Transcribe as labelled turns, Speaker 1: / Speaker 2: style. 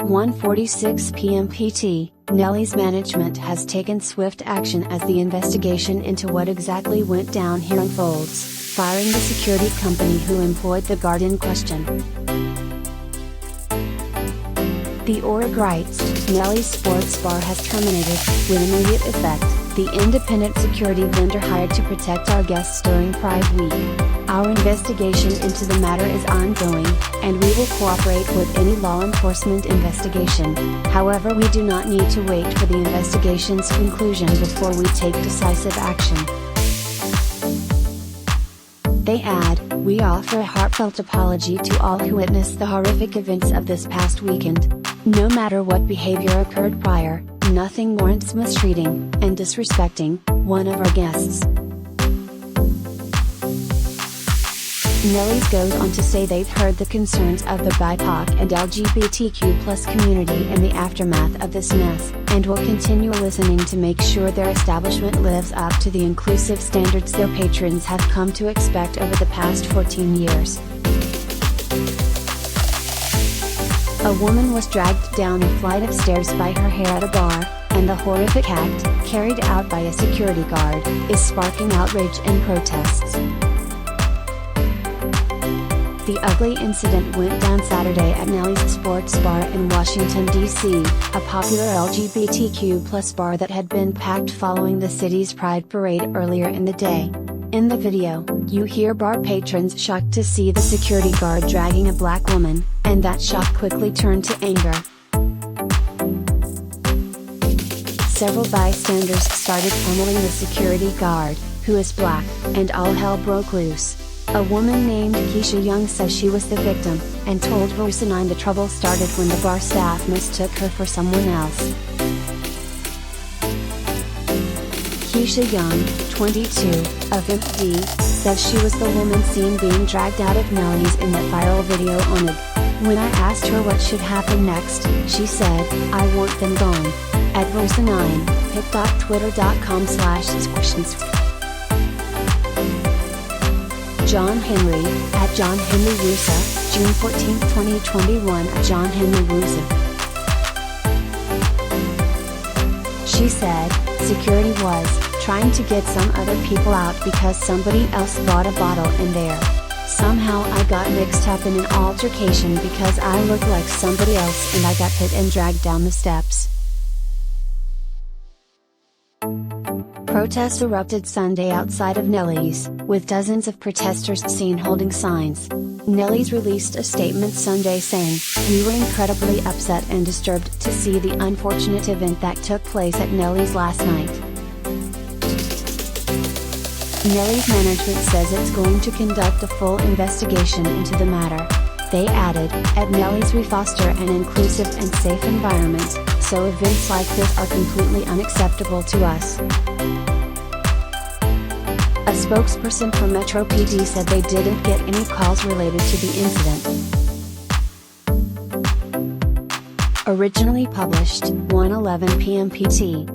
Speaker 1: 1:46 p.m. PT, Nellie's management has taken swift action as the investigation into what exactly went down here unfolds, firing the security company who employed the guard in question. The org writes, Nellie's sports bar has terminated, with immediate effect, the independent security vendor hired to protect our guests during Pride Week. Our investigation into the matter is ongoing, and we will cooperate with any law enforcement investigation. However, we do not need to wait for the investigation's conclusion before we take decisive action. They add, we offer a heartfelt apology to all who witnessed the horrific events of this past weekend. No matter what behavior occurred prior, nothing warrants mistreating and disrespecting one of our guests. Nellie goes on to say they've heard the concerns of the BIPOC and LGBTQ+ community in the aftermath of this mess, and will continue listening to make sure their establishment lives up to the inclusive standards their patrons have come to expect over the past 14 years. A woman was dragged down a flight of stairs by her hair at a bar, and the horrific act, carried out by a security guard, is sparking outrage and protests. The ugly incident went down Saturday at Nellie's Sports Bar in Washington, D.C., a popular LGBTQ+ bar that had been packed following the city's Pride Parade earlier in the day. In the video, you hear bar patrons shocked to see the security guard dragging a black woman, and that shock quickly turned to anger. Several bystanders started pummeling the security guard, who is black, and all hell broke loose. A woman named Keisha Young says she was the victim, and told Versa 9 the trouble started when the bar staff mistook her for someone else. Keisha Young, 22, of Mgmt, says she was the woman seen being dragged out of Nellie's in that viral video on it. When I asked her what should happen next, she said, I want them gone. At Versa 9, pic.twitter.com/squishins. John Henry, at John Henry Rusa, June 14, 2021 at John Henry Rusa. She said, security was trying to get some other people out because somebody else bought a bottle in there. Somehow I got mixed up in an altercation because I looked like somebody else and I got hit and dragged down the steps. Protests erupted Sunday outside of Nellie's, with dozens of protesters seen holding signs. Nellie's released a statement Sunday saying, we were incredibly upset and disturbed to see the unfortunate event that took place at Nellie's last night. Nellie's management says it's going to conduct a full investigation into the matter. They added, at Nellie's we foster an inclusive and safe environment, so events like this are completely unacceptable to us. A spokesperson for Metro PD said they didn't get any calls related to the incident. Originally published, 1:11 p.m. PT.